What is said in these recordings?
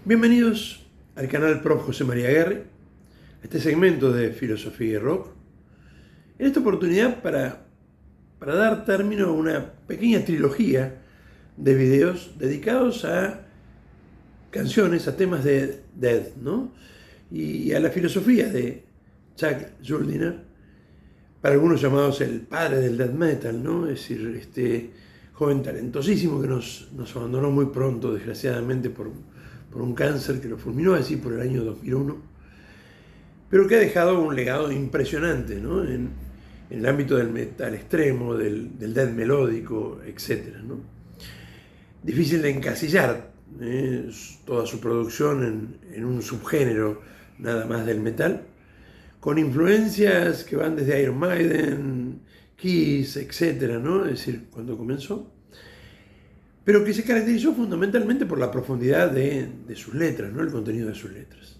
Bienvenidos al canal Prof. José María Guerri, a este segmento de Filosofía y Rock. En esta oportunidad para dar término a una pequeña trilogía de videos dedicados a canciones, a temas de death, ¿no? Y a la filosofía de Chuck Schuldiner, para algunos llamados el padre del death metal, ¿no? Es decir, este joven talentosísimo que nos abandonó muy pronto, desgraciadamente, por un cáncer que lo fulminó así por el año 2001, pero que ha dejado un legado impresionante, ¿no? en el ámbito del metal extremo, del death melódico, etc., ¿no? Difícil de encasillar toda su producción en un subgénero nada más del metal, con influencias que van desde Iron Maiden, Kiss, etc., ¿no? Es decir, cuando comenzó, pero que se caracterizó fundamentalmente por la profundidad de sus letras, ¿no? El contenido de sus letras.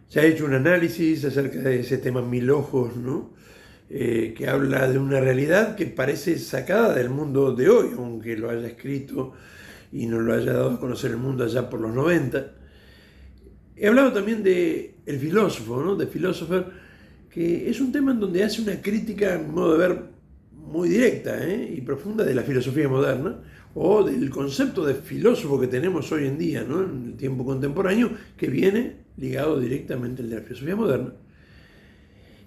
Se ha hecho un análisis acerca de ese tema Mil Ojos, ¿no? Que habla de una realidad que parece sacada del mundo de hoy, aunque lo haya escrito y nos lo haya dado a conocer el mundo allá por los 90. He hablado también de El Filósofo, ¿no? De Philosopher, que es un tema en donde hace una crítica, a mi modo de ver, muy directa y profunda de la filosofía moderna, o del concepto de filósofo que tenemos hoy en día, ¿no? En el tiempo contemporáneo, que viene ligado directamente al de la filosofía moderna.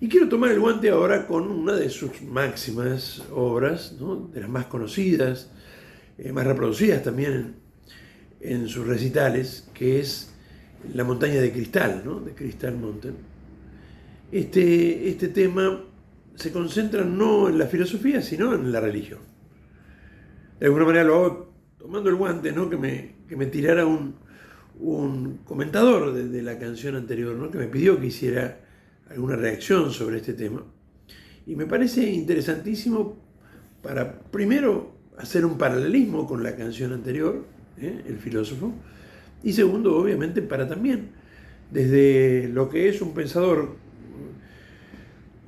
Y quiero tomar el guante ahora con una de sus máximas obras, ¿no? De las más conocidas, más reproducidas también en sus recitales, que es La Montaña de Cristal, ¿no? De Crystal Mountain. Este tema se concentra no en la filosofía, sino en la religión. De alguna manera lo hago tomando el guante, ¿no? que me tirara un comentador de la canción anterior, ¿no? Que me pidió que hiciera alguna reacción sobre este tema. Y me parece interesantísimo para, primero, hacer un paralelismo con la canción anterior, El Filósofo, y segundo, obviamente, para también, desde lo que es un pensador,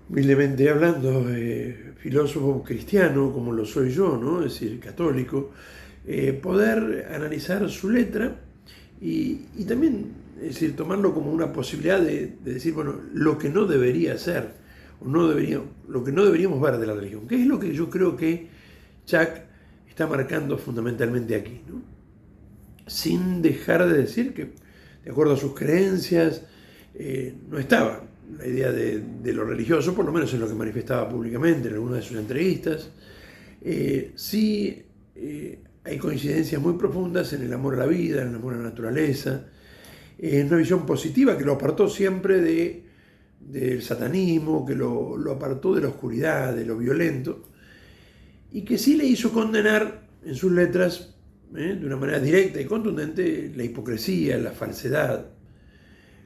humildemente hablando, filósofo cristiano, como lo soy yo, ¿no? Es decir, católico, poder analizar su letra y también, es decir, tomarlo como una posibilidad de decir, bueno, lo que no debería ser, o lo que no deberíamos ver de la religión, que es lo que yo creo que Chuck está marcando fundamentalmente aquí, ¿no? Sin dejar de decir que, de acuerdo a sus creencias, no estaba la idea de lo religioso, por lo menos en lo que manifestaba públicamente en algunas de sus entrevistas. Sí hay coincidencias muy profundas en el amor a la vida, en el amor a la naturaleza, en una visión positiva que lo apartó siempre del satanismo, que lo apartó de la oscuridad, de lo violento, y que sí le hizo condenar en sus letras, de una manera directa y contundente, la hipocresía, la falsedad,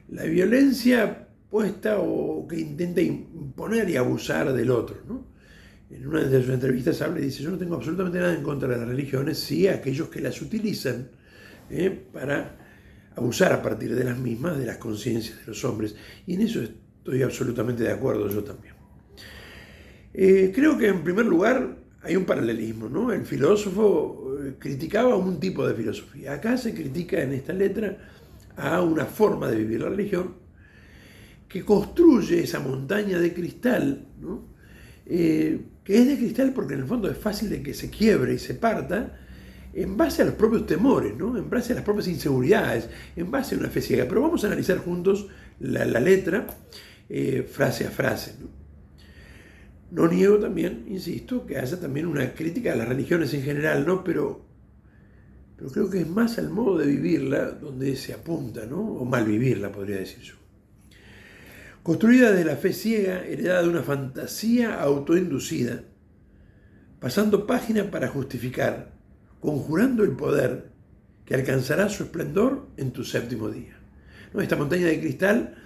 la violencia puesta o que intenta imponer y abusar del otro, ¿no? En una de sus entrevistas habla y dice: yo no tengo absolutamente nada en contra de las religiones, sí aquellos que las utilizan para abusar a partir de las mismas de las conciencias de los hombres. Y en eso estoy absolutamente de acuerdo yo también. Creo que en primer lugar hay un paralelismo, ¿no? El filósofo criticaba un tipo de filosofía. Acá se critica en esta letra a una forma de vivir la religión que construye esa montaña de cristal, ¿no? Que es de cristal porque en el fondo es fácil de que se quiebre y se parta en base a los propios temores, ¿no? En base a las propias inseguridades, en base a una fe ciega. Pero vamos a analizar juntos la letra, frase a frase, ¿no? No niego también, insisto, que haya también una crítica a las religiones en general, ¿no? Pero creo que es más al modo de vivirla donde se apunta, ¿no? O mal vivirla, podría decir yo. Construida de la fe ciega, heredada de una fantasía autoinducida, pasando página para justificar, conjurando el poder que alcanzará su esplendor en tu séptimo día. ¿No? Esta montaña de cristal,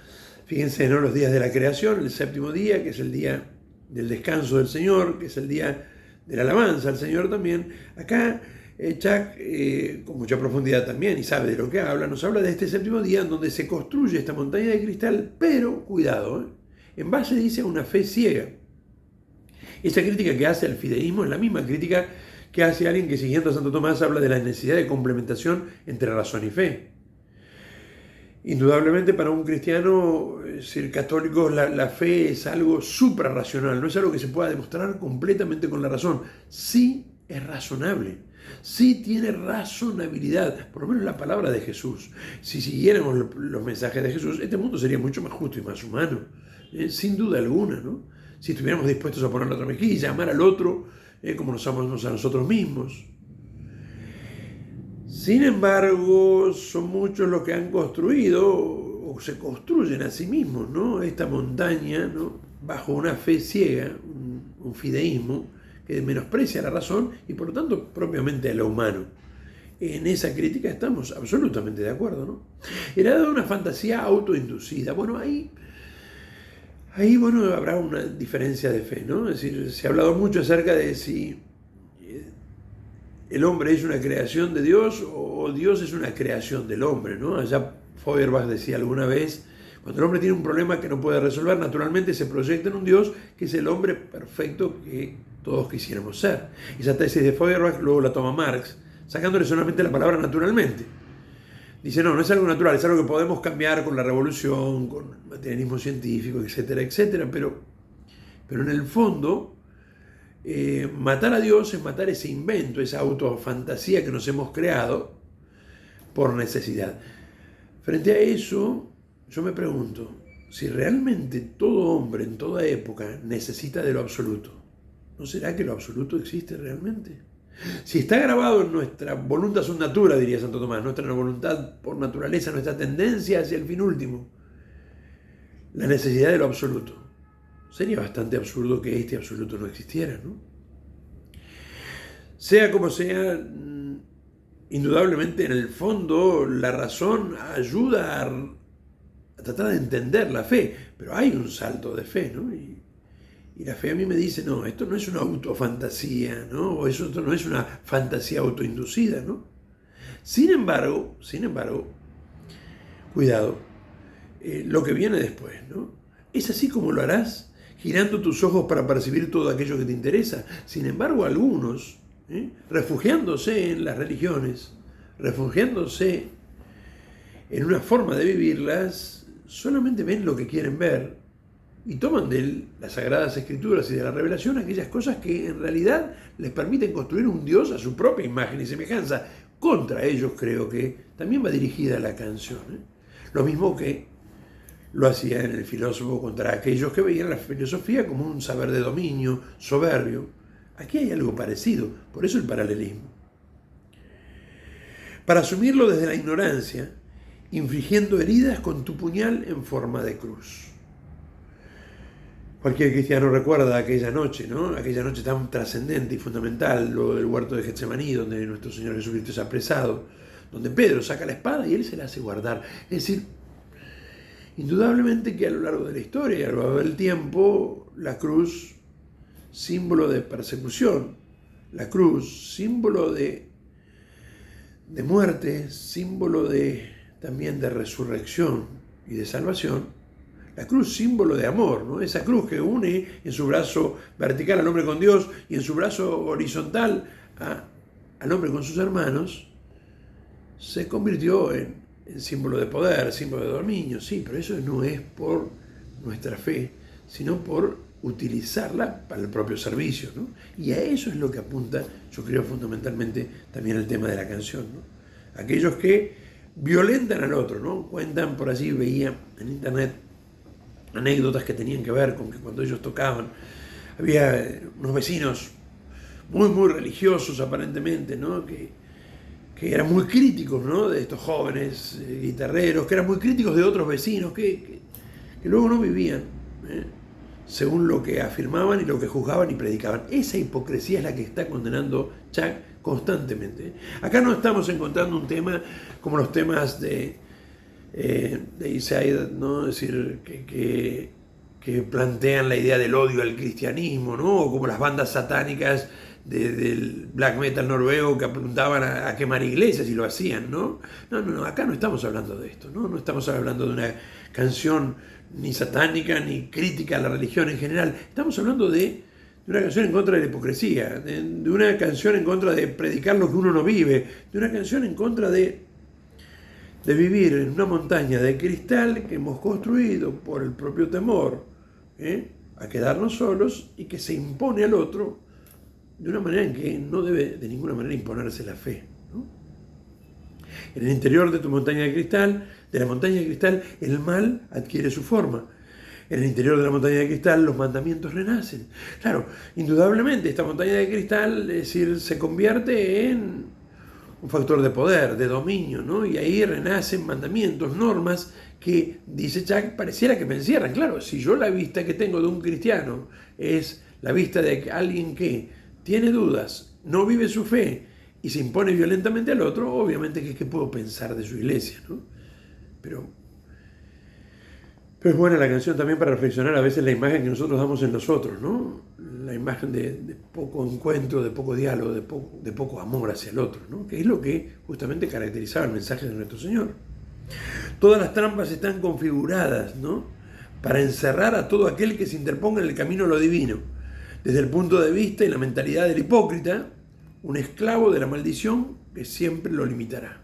fíjense, ¿no? Los días de la creación, el séptimo día, que es el día del descanso del Señor, que es el día de la alabanza al Señor también. Acá Chuck, con mucha profundidad también, y sabe de lo que habla, nos habla de este séptimo día en donde se construye esta montaña de cristal, pero, cuidado, en base, dice, a una fe ciega. Esa crítica que hace al fideísmo es la misma crítica que hace alguien que, siguiendo a Santo Tomás, habla de la necesidad de complementación entre razón y fe. Indudablemente para un cristiano, ser católico, la fe es algo suprarracional, no es algo que se pueda demostrar completamente con la razón. Sí es razonable, sí tiene razonabilidad, por lo menos la palabra de Jesús. Si siguiéramos los mensajes de Jesús, este mundo sería mucho más justo y más humano, sin duda alguna, ¿no? Si estuviéramos dispuestos a poner la otra mejilla, amar al otro como nos amamos a nosotros mismos. Sin embargo, son muchos los que han construido o se construyen a sí mismos, ¿no? Esta montaña, ¿no? Bajo una fe ciega, un fideísmo que menosprecia la razón y por lo tanto propiamente a lo humano. En esa crítica estamos absolutamente de acuerdo, ¿no? Era de una fantasía autoinducida. Bueno, ahí habrá una diferencia de fe, ¿no? Es decir, se ha hablado mucho acerca de si el hombre es una creación de Dios o Dios es una creación del hombre, ¿no? Allá Feuerbach decía alguna vez, cuando el hombre tiene un problema que no puede resolver, naturalmente se proyecta en un Dios que es el hombre perfecto que todos quisiéramos ser. Esa tesis de Feuerbach luego la toma Marx, sacándole solamente la palabra naturalmente. Dice, no es algo natural, es algo que podemos cambiar con la revolución, con el materialismo científico, etcétera, etcétera, pero en el fondo matar a Dios es matar ese invento, esa autofantasía que nos hemos creado por necesidad. Frente a eso, yo me pregunto, si realmente todo hombre en toda época necesita de lo absoluto, ¿no será que lo absoluto existe realmente? Si está grabado en nuestra voluntad sunt natura, diría Santo Tomás, nuestra voluntad por naturaleza, nuestra tendencia hacia el fin último, la necesidad de lo absoluto, sería bastante absurdo que este absoluto no existiera, ¿no? Sea como sea, indudablemente en el fondo la razón ayuda a tratar de entender la fe, pero hay un salto de fe, ¿no? Y la fe a mí me dice, no, esto no es una autofantasía, ¿no? O esto no es una fantasía autoinducida, ¿no? Sin embargo, cuidado, lo que viene después, ¿no? Es así como lo harás, girando tus ojos para percibir todo aquello que te interesa. Sin embargo, algunos, refugiándose en las religiones, refugiándose en una forma de vivirlas, solamente ven lo que quieren ver y toman de las Sagradas Escrituras y de la revelación aquellas cosas que en realidad les permiten construir un Dios a su propia imagen y semejanza. Contra ellos creo que también va dirigida la canción, Lo mismo que lo hacía en el filósofo contra aquellos que veían la filosofía como un saber de dominio, soberbio. Aquí hay algo parecido, por eso el paralelismo. Para asumirlo desde la ignorancia, infligiendo heridas con tu puñal en forma de cruz. Cualquier cristiano recuerda aquella noche, ¿no? Aquella noche tan trascendente y fundamental, luego del huerto de Getsemaní, donde nuestro Señor Jesucristo es apresado, donde Pedro saca la espada y él se la hace guardar. Es decir, indudablemente que a lo largo de la historia y a lo largo del tiempo, la cruz, símbolo de persecución, la cruz, símbolo de muerte, símbolo también de resurrección y de salvación, la cruz, símbolo de amor, ¿no? Esa cruz que une en su brazo vertical al hombre con Dios y en su brazo horizontal al hombre con sus hermanos, se convirtió en símbolo de poder, símbolo de dominio, sí, pero eso no es por nuestra fe, sino por utilizarla para el propio servicio, ¿no? Y a eso es lo que apunta, yo creo, fundamentalmente también el tema de la canción, ¿no? Aquellos que violentan al otro, ¿no? Cuentan, por allí veía en internet anécdotas que tenían que ver con que cuando ellos tocaban, había unos vecinos muy, muy religiosos aparentemente, ¿no? Que eran muy críticos, ¿no? De estos jóvenes guitarreros, que eran muy críticos de otros vecinos, que luego no vivían según lo que afirmaban y lo que juzgaban y predicaban. Esa hipocresía es la que está condenando Chuck constantemente. Acá no estamos encontrando un tema como los temas de Isaías, ¿no? Es decir, que plantean la idea del odio al cristianismo, ¿no? O como las bandas satánicas del black metal noruego que apuntaban a quemar iglesias y lo hacían, ¿no? No, acá no estamos hablando de esto, ¿no? No estamos hablando de una canción ni satánica ni crítica a la religión en general. Estamos hablando de una canción en contra de la hipocresía, de una canción en contra de predicar lo que uno no vive, de una canción en contra de de vivir en una montaña de cristal que hemos construido por el propio temor a quedarnos solos y que se impone al otro de una manera en que no debe de ninguna manera imponerse la fe, ¿no? En el interior de tu montaña de cristal, de la montaña de cristal, el mal adquiere su forma. En el interior de la montaña de cristal los mandamientos renacen. Claro, indudablemente esta montaña de cristal, es decir, se convierte en un factor de poder, de dominio, ¿no? Y ahí renacen mandamientos, normas que, dice Chuck, pareciera que me encierran. Claro, si yo la vista que tengo de un cristiano es la vista de alguien que tiene dudas, no vive su fe y se impone violentamente al otro, obviamente que ¿qué puedo pensar de su iglesia, ¿no? Pero es buena la canción también para reflexionar a veces la imagen que nosotros damos en los otros, ¿no? La imagen de poco encuentro, de poco diálogo, de poco amor hacia el otro, ¿no? Que es lo que justamente caracterizaba el mensaje de nuestro Señor. Todas las trampas están configuradas, ¿no? Para encerrar a todo aquel que se interponga en el camino de lo divino. Desde el punto de vista y la mentalidad del hipócrita, un esclavo de la maldición que siempre lo limitará.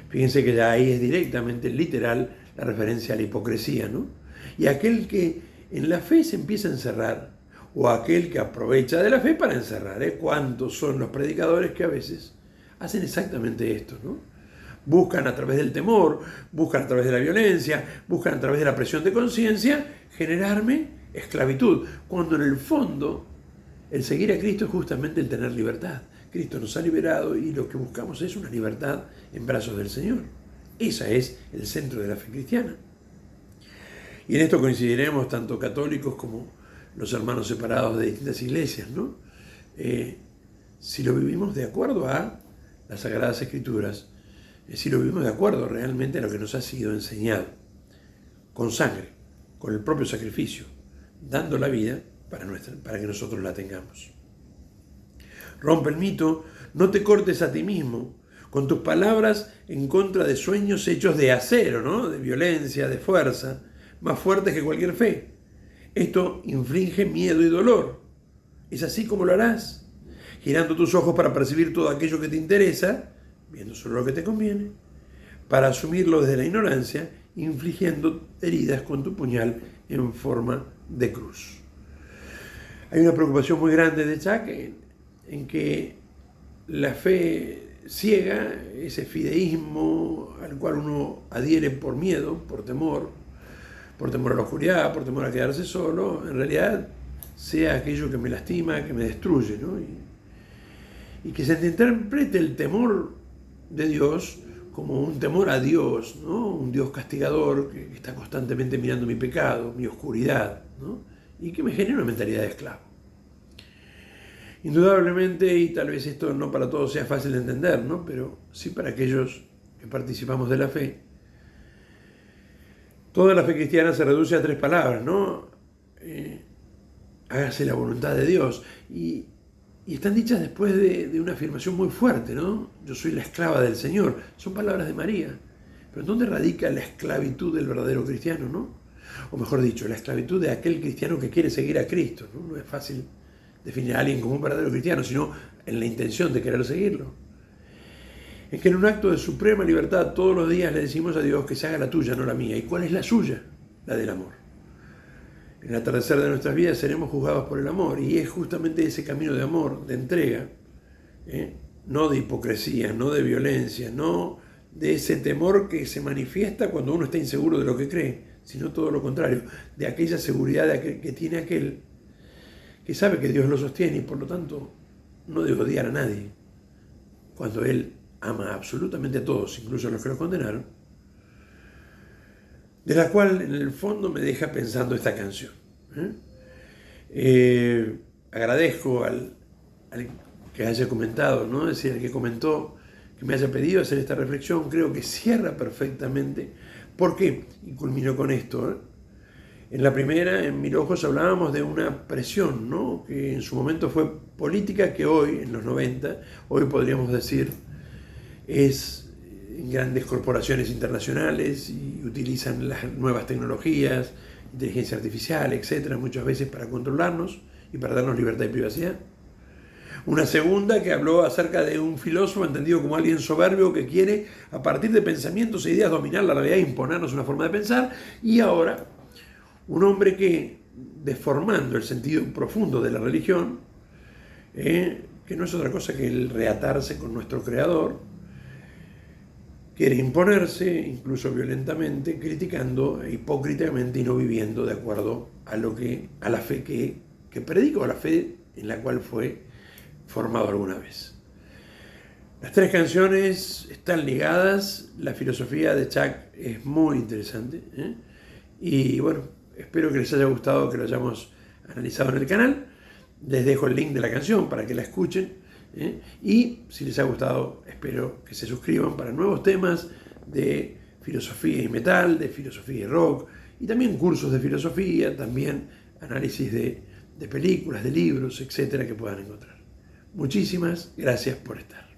Fíjense que ya ahí es directamente literal la referencia a la hipocresía, ¿no? Y aquel que en la fe se empieza a encerrar, o aquel que aprovecha de la fe para encerrar, ¿eh? ¿Cuántos son los predicadores que a veces hacen exactamente esto, ¿no? Buscan a través del temor, buscan a través de la violencia, buscan a través de la presión de conciencia generarme esclavitud, cuando en el fondo el seguir a Cristo es justamente el tener libertad. Cristo nos ha liberado y lo que buscamos es una libertad en brazos del Señor. Ese es el centro de la fe cristiana. Y en esto coincidiremos tanto católicos como los hermanos separados de distintas iglesias, ¿no? Si lo vivimos de acuerdo a las Sagradas Escrituras, si lo vivimos de acuerdo realmente a lo que nos ha sido enseñado, con sangre, con el propio sacrificio, dando la vida para que nosotros la tengamos. Rompe el mito, no te cortes a ti mismo con tus palabras en contra de sueños hechos de acero, ¿no? De violencia, de fuerza, más fuertes que cualquier fe. Esto inflige miedo y dolor. Es así como lo harás, girando tus ojos para percibir todo aquello que te interesa, viendo solo lo que te conviene, para asumirlo desde la ignorancia, infligiendo heridas con tu puñal en forma de cruz. Hay una preocupación muy grande de Chuck en que la fe ciega, ese fideísmo al cual uno adhiere por miedo, por temor a la oscuridad, por temor a quedarse solo, en realidad sea aquello que me lastima, que me destruye, ¿no? Y que se interprete el temor de Dios como un temor a Dios, ¿no? Un Dios castigador que está constantemente mirando mi pecado, mi oscuridad, ¿no? Y que me genera una mentalidad de esclavo. Indudablemente, y tal vez esto no para todos sea fácil de entender, ¿no? Pero sí para aquellos que participamos de la fe. Toda la fe cristiana se reduce a 3 palabras, ¿no? Hágase la voluntad de Dios. Y están dichas después de una afirmación muy fuerte, ¿no? Yo soy la esclava del Señor. Son palabras de María. Pero ¿dónde radica la esclavitud del verdadero cristiano, no? O mejor dicho, la esclavitud de aquel cristiano que quiere seguir a Cristo, ¿no? No es fácil definir a alguien como un verdadero cristiano, sino en la intención de querer seguirlo. Es que en un acto de suprema libertad todos los días le decimos a Dios que se haga la tuya, no la mía. ¿Y cuál es la suya? La del amor. En el atardecer de nuestras vidas seremos juzgados por el amor, y es justamente ese camino de amor, de entrega, no de hipocresía, no de violencia, no de ese temor que se manifiesta cuando uno está inseguro de lo que cree, sino todo lo contrario, de aquella seguridad que tiene aquel que sabe que Dios lo sostiene y por lo tanto no debe odiar a nadie, cuando Él ama absolutamente a todos, incluso a los que lo condenaron, de la cual en el fondo me deja pensando esta canción. Agradezco al que haya comentado, ¿no? Es decir, el que comentó, que me haya pedido hacer esta reflexión, creo que cierra perfectamente. ¿Por qué? Y culmino con esto, En la primera, en Mil Ojos, hablábamos de una presión, ¿no? Que en su momento fue política, que hoy, en los 90, hoy podríamos decir, es en grandes corporaciones internacionales y utilizan las nuevas tecnologías, inteligencia artificial, etcétera, muchas veces para controlarnos y para darnos libertad y privacidad. Una segunda que habló acerca de un filósofo entendido como alguien soberbio que quiere, a partir de pensamientos e ideas, dominar la realidad e imponernos una forma de pensar. Y ahora, un hombre que, deformando el sentido profundo de la religión, que no es otra cosa que el reatarse con nuestro Creador, quiere imponerse, incluso violentamente, criticando hipócritamente y no viviendo de acuerdo a la fe que predica, o a la fe en la cual fue formado alguna vez. Las tres canciones están ligadas, la filosofía de Chuck es muy interesante, y bueno, espero que les haya gustado, que lo hayamos analizado en el canal. Les dejo el link de la canción para que la escuchen, y si les ha gustado, espero que se suscriban para nuevos temas de filosofía y metal, de filosofía y rock, y también cursos de filosofía, también análisis de películas, de libros, etcétera, que puedan encontrar. Muchísimas gracias por estar.